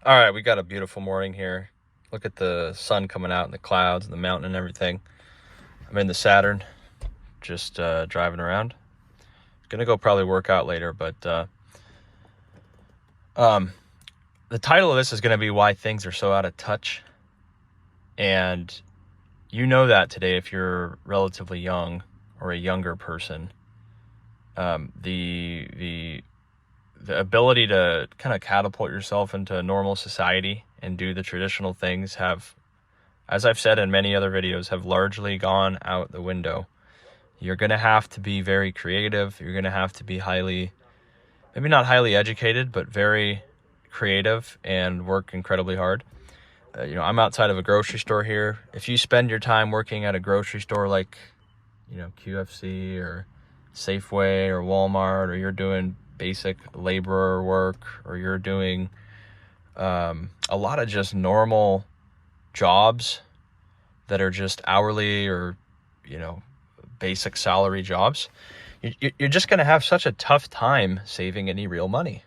All right, we got a beautiful morning here. Look at the sun coming out and the clouds and the mountain and everything. I'm in the Saturn, just driving around. Gonna go probably work out later, but the title of this is gonna be why things are so out of touch. And you know that today if you're relatively young or a younger person. The ability to kind of catapult yourself into normal society and do the traditional things have, as I've said in many other videos, have largely gone out the window. You're going to have to be very creative. You're going to have to be maybe not highly educated, but very creative and work incredibly hard. I'm outside of a grocery store here. If you spend your time working at a grocery store like, QFC or Safeway or Walmart, or you're doing basic laborer work, or you're doing a lot of just normal jobs that are just hourly or, basic salary jobs, you're just going to have such a tough time saving any real money.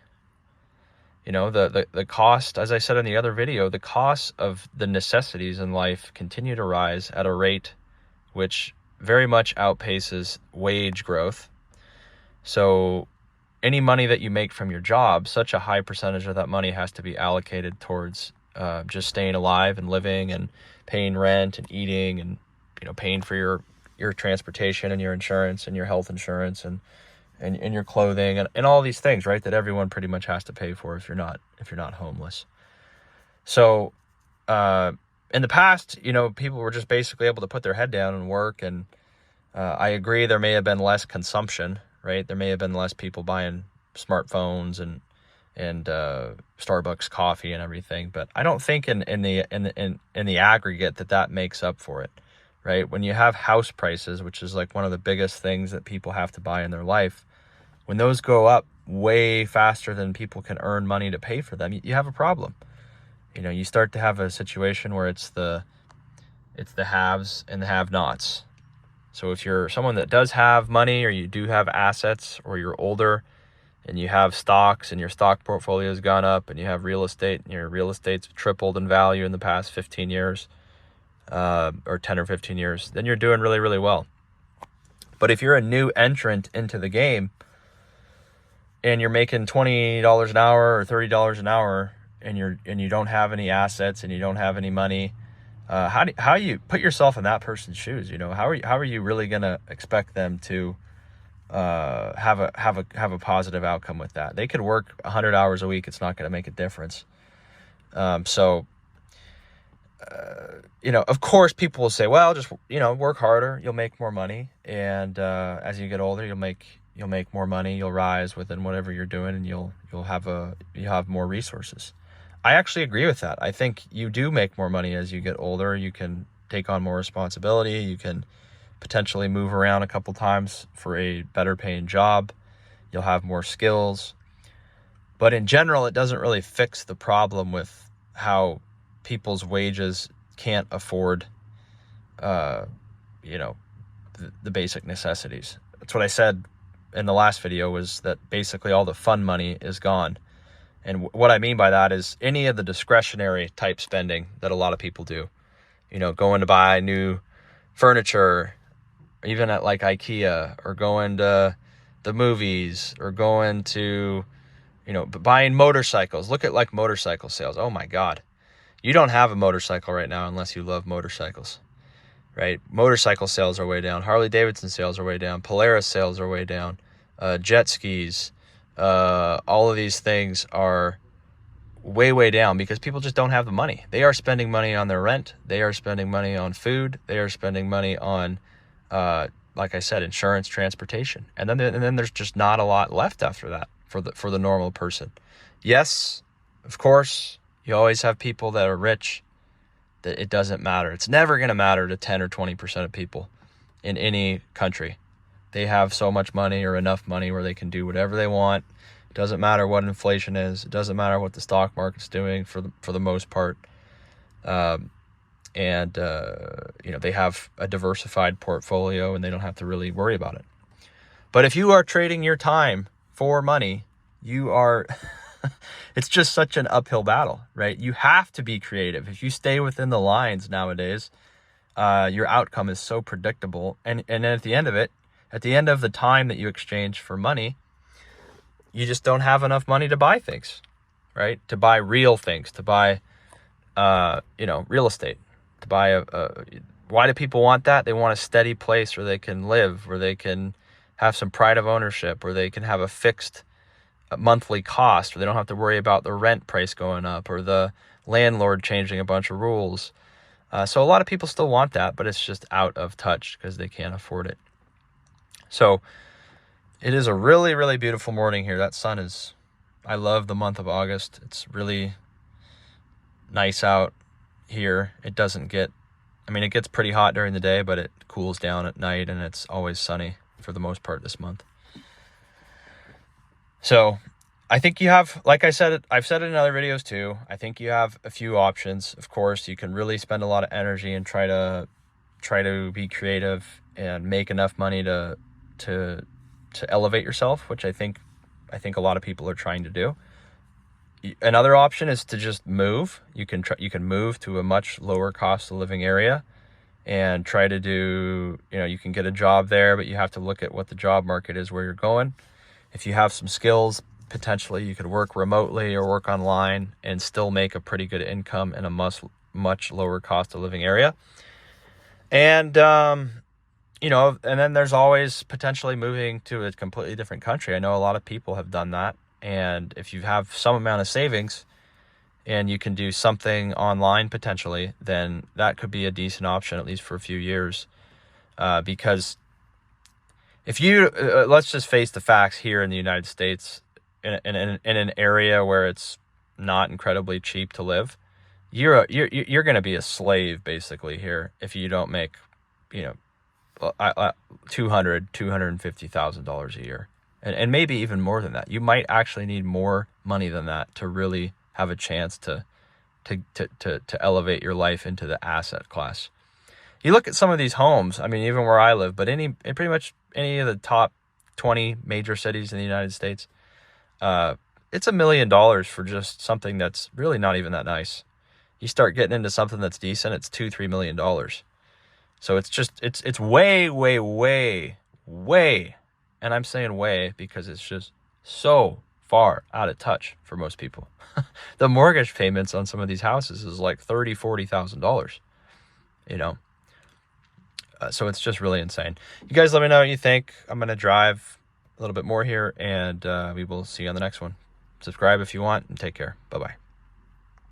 The cost, as I said in the other video, the costs of the necessities in life continue to rise at a rate which very much outpaces wage growth. So any money that you make from your job, such a high percentage of that money has to be allocated towards just staying alive and living and paying rent and eating and, paying for your transportation and your insurance and your health insurance and your clothing and all these things, right? That everyone pretty much has to pay for if you're not homeless. So in the past, people were just basically able to put their head down and work. And I agree there may have been less consumption, right? There may have been less people buying smartphones and Starbucks coffee and everything, but I don't think in the aggregate that makes up for it, right? When you have house prices, which is like one of the biggest things that people have to buy in their life, when those go up way faster than people can earn money to pay for them, you have a problem. You start to have a situation where it's the haves and the have-nots. So if you're someone that does have money, or you do have assets, or you're older and you have stocks and your stock portfolio has gone up, and you have real estate and your real estate's tripled in value in the past 15 years, or 10 or 15 years, then you're doing really, really well. But if you're a new entrant into the game and you're making $20 an hour or $30 an hour, and you don't have any assets and you don't have any money, how you put yourself in that person's shoes? How are you really going to expect them to have a positive outcome with that? They could work 100 hours a week. It's not going to make a difference. Of course, people will say, well, just, work harder, you'll make more money. And as you get older, you'll make more money, you'll rise within whatever you're doing, and you'll have more resources. I actually agree with that. I think you do make more money as you get older. You can take on more responsibility. You can potentially move around a couple times for a better paying job. You'll have more skills. But in general, it doesn't really fix the problem with how people's wages can't afford, the basic necessities. That's what I said in the last video, was that basically all the fun money is gone. And what I mean by that is any of the discretionary type spending that a lot of people do, going to buy new furniture, even at like IKEA, or going to the movies, or going to, buying motorcycles. Look at like motorcycle sales. Oh my God. You don't have a motorcycle right now unless you love motorcycles, right? Motorcycle sales are way down. Harley Davidson sales are way down. Polaris sales are way down. Jet skis, all of these things are way down because people just don't have the money. They are spending money on their rent. They are spending money on food. They are spending money on, like I said, insurance, transportation. And then there's just not a lot left after that for the normal person. Yes, of course, you always have people that are rich that it doesn't matter. It's never going to matter to 10 or 20% of people in any country. They have so much money or enough money where they can do whatever they want. It doesn't matter what inflation is. It doesn't matter what the stock market's doing for the most part. They have a diversified portfolio and they don't have to really worry about it. But if you are trading your time for money, you are It's just such an uphill battle, right? You have to be creative. If you stay within the lines nowadays, your outcome is so predictable. And then at the end of it, at the end of the time that you exchange for money, you just don't have enough money to buy things, right? To buy real things, to buy, real estate, to buy why do people want that? They want a steady place where they can live, where they can have some pride of ownership, where they can have a fixed monthly cost, where they don't have to worry about the rent price going up or the landlord changing a bunch of rules. So a lot of people still want that, but it's just out of touch because they can't afford it. So it is a really, really beautiful morning here. That sun is, I love the month of August. It's really nice out here. It doesn't get, it gets pretty hot during the day, but it cools down at night, and it's always sunny for the most part this month. So I think you have, like I said, I've said it in other videos too, I think you have a few options. Of course, you can really spend a lot of energy and try to be creative and make enough money to elevate yourself, which I think a lot of people are trying to do. Another option is to just move. You can move to a much lower cost of living area and try to do, you can get a job there, but you have to look at what the job market is where you're going. If you have some skills, potentially you could work remotely or work online and still make a pretty good income in a much lower cost of living area. And, and then there's always potentially moving to a completely different country. I know a lot of people have done that. And if you have some amount of savings and you can do something online potentially, then that could be a decent option, at least for a few years. Because if you, let's just face the facts here in the United States, in an area where it's not incredibly cheap to live, you're going to be a slave basically here if you don't make, $250,000 a year. And maybe even more than that. You might actually need more money than that to really have a chance to elevate your life into the asset class. You look at some of these homes, even where I live, but pretty much any of the top 20 major cities in the United States, it's $1 million for just something that's really not even that nice. You start getting into something that's decent, it's $2-3 million. So it's way, way, way, way. And I'm saying way because it's just so far out of touch for most people. The mortgage payments on some of these houses is like $30,000-$40,000, so it's just really insane. You guys let me know what you think. I'm going to drive a little bit more here, and we will see you on the next one. Subscribe if you want, and take care. Bye-bye.